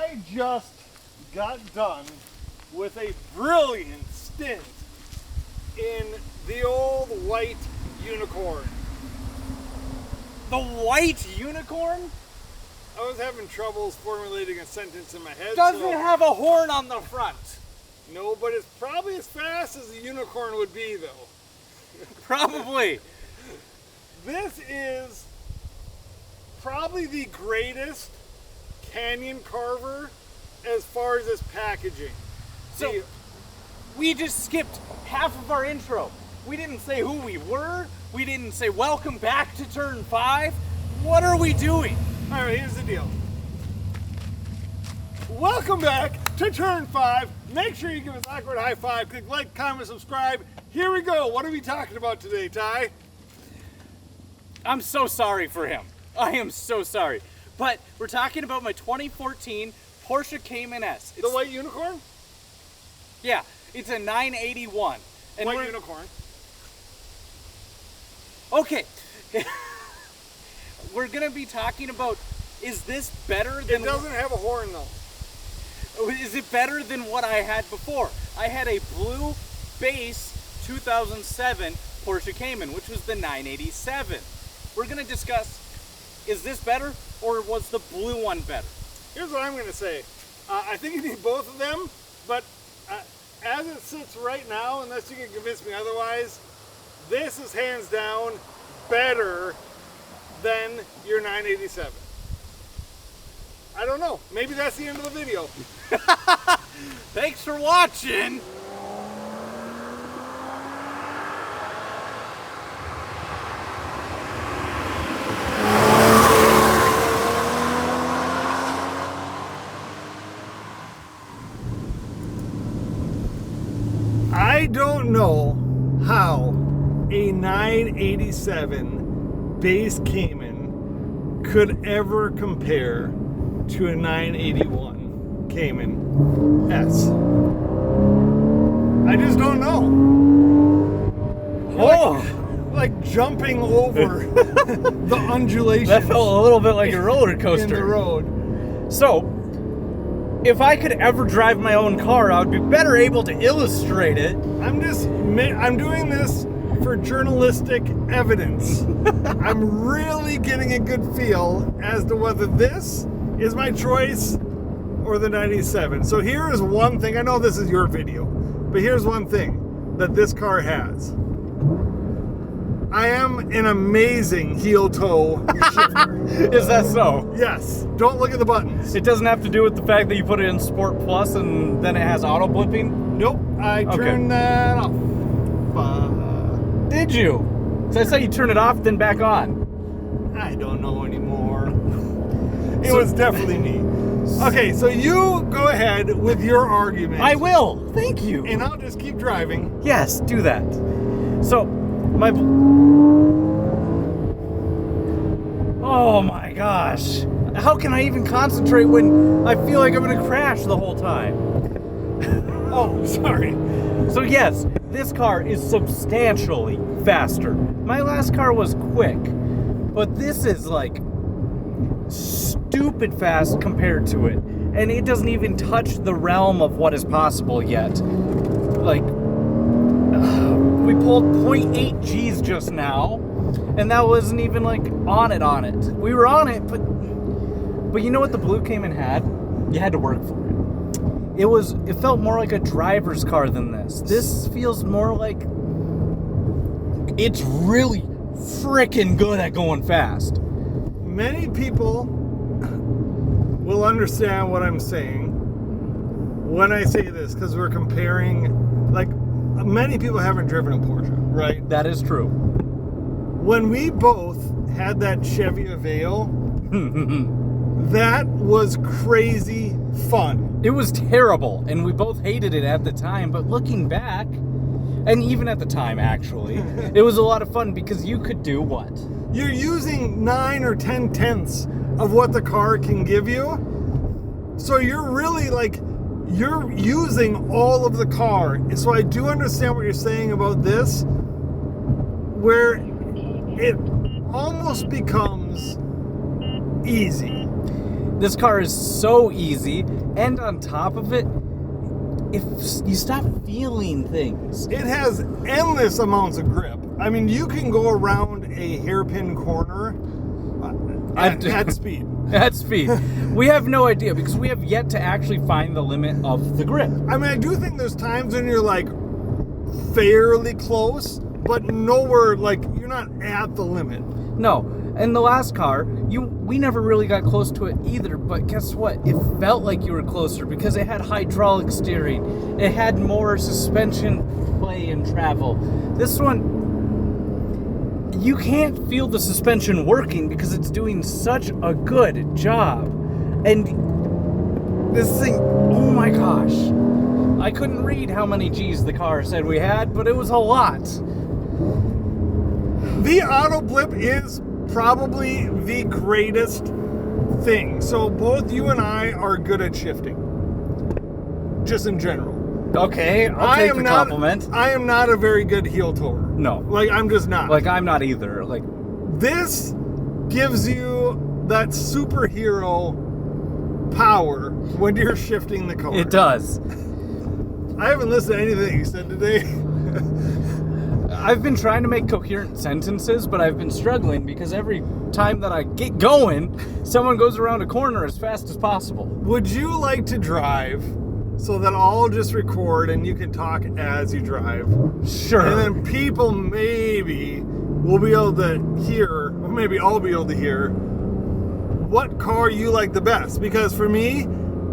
I just got done with a brilliant stint in the old white unicorn. The white unicorn? I was having troubles formulating a sentence in my head. Doesn't have a horn on the front. No, but it's probably as fast as a unicorn would be, though. Probably. This is probably the greatest canyon carver as far as its packaging. So, we just skipped half of our intro. We didn't say who we were. We didn't say welcome back to Turn 5. What are we doing? All right, here's the deal. Welcome back to Turn 5. Make sure you give us an awkward high five. Click like, comment, subscribe. Here we go. What are we talking about today, Ty? I'm so sorry for him. I am so sorry. But we're talking about my 2014 Porsche Cayman S. The white unicorn? Yeah, it's a 981. And White unicorn. Okay. We're going to be talking about, is this better than... It doesn't have a horn, though. Is it better than what I had before? I had a blue base 2007 Porsche Cayman, which was the 987. We're going to discuss, is this better or was the blue one better? Here's what I'm going to say. I think you need both of them, but as it sits right now, unless you can convince me otherwise, this is hands down better than your 987. I don't know. Maybe that's the end of the video. Thanks for watching. I don't know how a 987 base Cayman could ever compare to a 981 Cayman S. I just don't know. Oh! Like jumping over the undulations. That felt a little bit like a roller coaster. In the road. So, if I could ever drive my own car, I would be better able to illustrate it. I'm doing this for journalistic evidence. I'm really getting a good feel as to whether this is my choice or the 97. So here is one thing. I know this is your video, but here's one thing that this car has. I am an amazing heel-toe shifter. Is that so? Yes. Don't look at the buttons. It doesn't have to do with the fact that you put it in Sport Plus and then it has auto blipping? Nope. I turned that off. Did you? So I saw you turn it off, then back on. I don't know anymore. It was definitely me. Okay, so you go ahead with your argument. I will. Thank you. And I'll just keep driving. Yes, do that. So, oh my gosh. How can I even concentrate when I feel like I'm going to crash the whole time? Oh, sorry. So yes, this car is substantially faster. My last car was quick, but this is like stupid fast compared to it. And it doesn't even touch the realm of what is possible yet. Like, we pulled 0.8 G's just now, and that wasn't even like on it. We were on it, but you know what the blue Cayman had? You had to work for it. It felt more like a driver's car than this. This feels more like it's really freaking good at going fast. Many people will understand what I'm saying when I say this, because we're comparing, like, many people haven't driven a Porsche, right? That is true. When we both had that Chevy Aveo, that was crazy fun. It was terrible, and we both hated it at the time, but looking back, and even at the time, actually, it was a lot of fun because you could do what? You're using 9 or 10 tenths of what the car can give you. So you're really you're using all of the car. So I do understand what you're saying about this, where it almost becomes easy. This car is so easy, and on top of it, if you stop feeling things. It has endless amounts of grip. I mean, you can go around a hairpin corner at speed. At speed. We have no idea because we have yet to actually find the limit of the grip. I mean, I do think there's times when you're like fairly close, but nowhere, like you're not at the limit. No. And the last car, we never really got close to it either, but guess what? It felt like you were closer because it had hydraulic steering. It had more suspension play and travel. This one, you can't feel the suspension working because it's doing such a good job. And this thing, oh my gosh. I couldn't read how many G's the car said we had, but it was a lot. The auto blip is probably the greatest thing. So both you and I are good at shifting. Just in general. Okay, I'll take the compliment. I am not a very good heel tower. No. Like, I'm just not. Like, I'm not either. Like, this gives you that superhero power when you're shifting the car. it does. I haven't listened to anything you said today. I've been trying to make coherent sentences, but I've been struggling because every time that I get going, someone goes around a corner as fast as possible. Would you like to drive so that I'll just record and you can talk as you drive? Sure. And then people maybe will be able to hear, or maybe I'll be able to hear, what car you like the best. Because for me,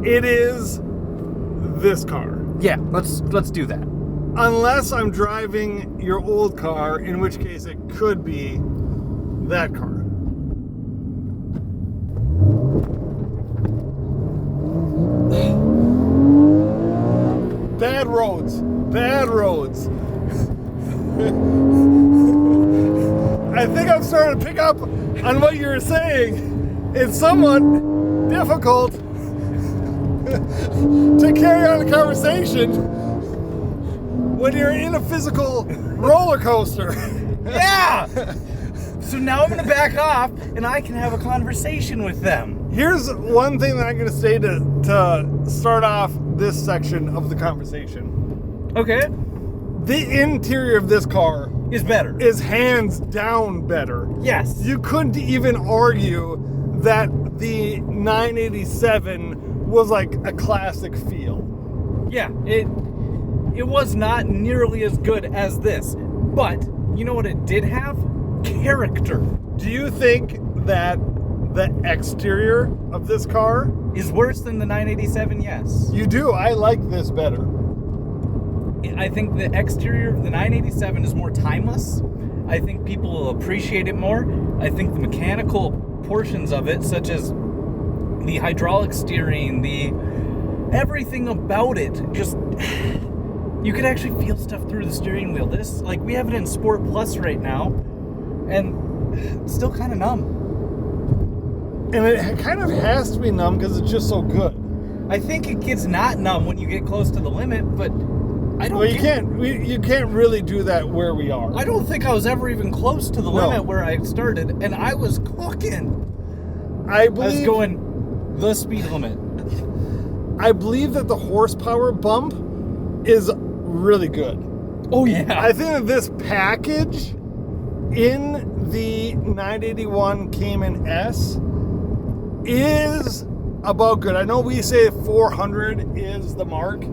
it is this car. Yeah, let's do that. Unless I'm driving your old car, in which case it could be that car. Bad roads. Bad roads. I think I'm starting to pick up on what you were saying. It's somewhat difficult to carry on a conversation when you're in a physical roller coaster. Yeah! So now I'm going to back off and I can have a conversation with them. Here's one thing that I'm going to say to start off this section of the conversation. Okay. The interior of this car Is better. is hands down better. Yes. You couldn't even argue that the 987 was like a classic feel. Yeah, it was not nearly as good as this. But, you know what it did have? Character. Do you think that the exterior of this car Is worse than the 987, yes. You do. I like this better. I think the exterior of the 987 is more timeless. I think people will appreciate it more. I think the mechanical portions of it, such as the hydraulic steering, the everything about it, just you could actually feel stuff through the steering wheel. This, like, we have it in Sport Plus right now, and it's still kind of numb. And it kind of has to be numb because it's just so good. I think it gets not numb when you get close to the limit, but I don't. Well, you can't really do that where we are. I don't think I was ever even close to the No. limit where I started, and I was cooking. I I was believe going the speed limit. I believe that the horsepower bump is really good. Oh yeah. I think that this package in the 981 Cayman S is about good. I know we say 400 is the mark.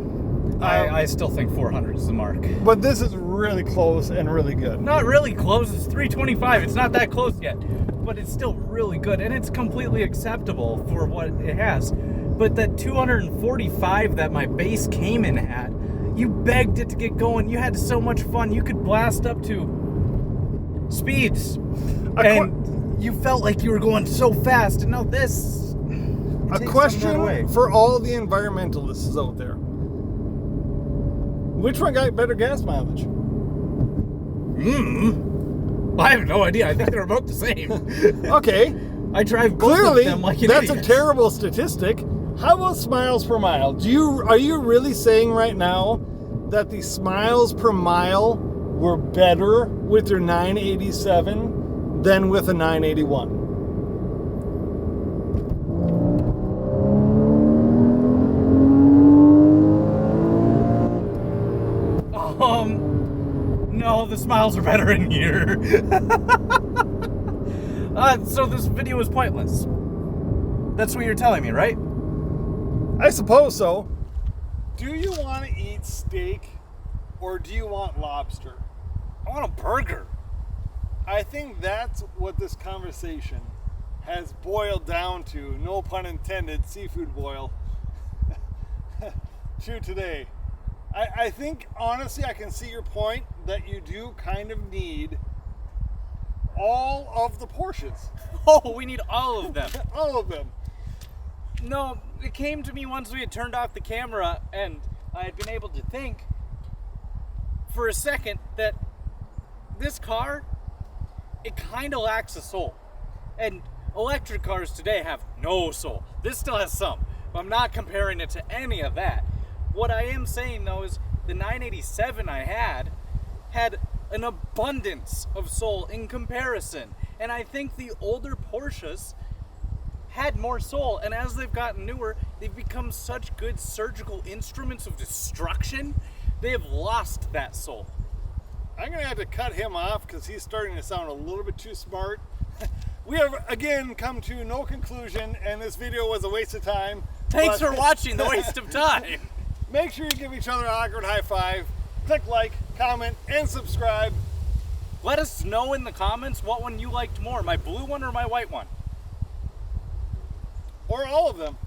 I still think 400 is the mark. But this is really close and really good. Not really close. It's 325. It's not that close yet, but it's still really good, and it's completely acceptable for what it has. But that 245 that my base Cayman had, you begged it to get going. You had so much fun. You could blast up to speeds, and you felt like you were going so fast. And now this. A question for all the environmentalists out there. Which one got better gas mileage? I have no idea. I think they're about the same. Okay. I drive both Clearly, of them like an that's idiot. a terrible statistic. How about miles per mile? Are you really saying right now that the miles per mile were better with your 987 than with a 981? the smiles are better in here. So this video is pointless. That's what you're telling me, right? I suppose so. Do you want to eat steak or do you want lobster? I want a burger. I think that's what this conversation has boiled down to, no pun intended, seafood boil, to today. I think, honestly, I can see your point that you do kind of need all of the Porsches. Oh, we need all of them. All of them. No, it came to me once we had turned off the camera and I had been able to think for a second that this car, it kind of lacks a soul. And electric cars today have no soul. This still has some, but I'm not comparing it to any of that. What I am saying though is the 987 I had an abundance of soul in comparison. And I think the older Porsches had more soul, and as they've gotten newer, they've become such good surgical instruments of destruction, they have lost that soul. I'm going to have to cut him off because he's starting to sound a little bit too smart. We have, again, come to no conclusion, and this video was a waste of time. Thanks for watching The Waste of Time. Make sure you give each other an awkward high five. Click like, comment, and subscribe. Let us know in the comments what one you liked more, my blue one or my white one. Or all of them.